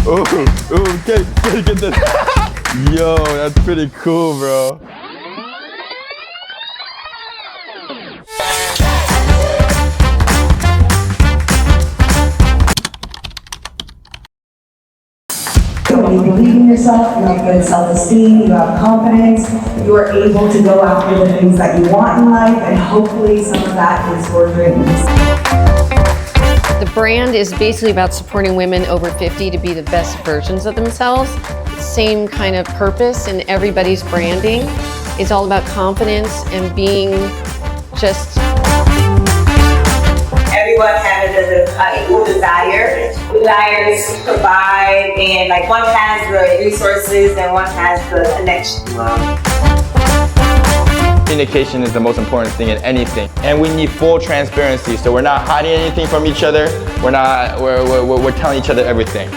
Get this. Yo, that's pretty cool, bro. When you believe in yourself, you have good self-esteem, you have confidence, you are able to go after the things that you want in life, and hopefully some of that is your dreams. The brand is basically about supporting women over 50 to be the best versions of themselves. Same kind of purpose in everybody's branding. It's all about confidence and being just... Everyone has an equal desires to provide, and like one has the resources and one has the connection. Communication is the most important thing in anything, and we need full transparency. So we're not hiding anything from each other. We're telling each other everything.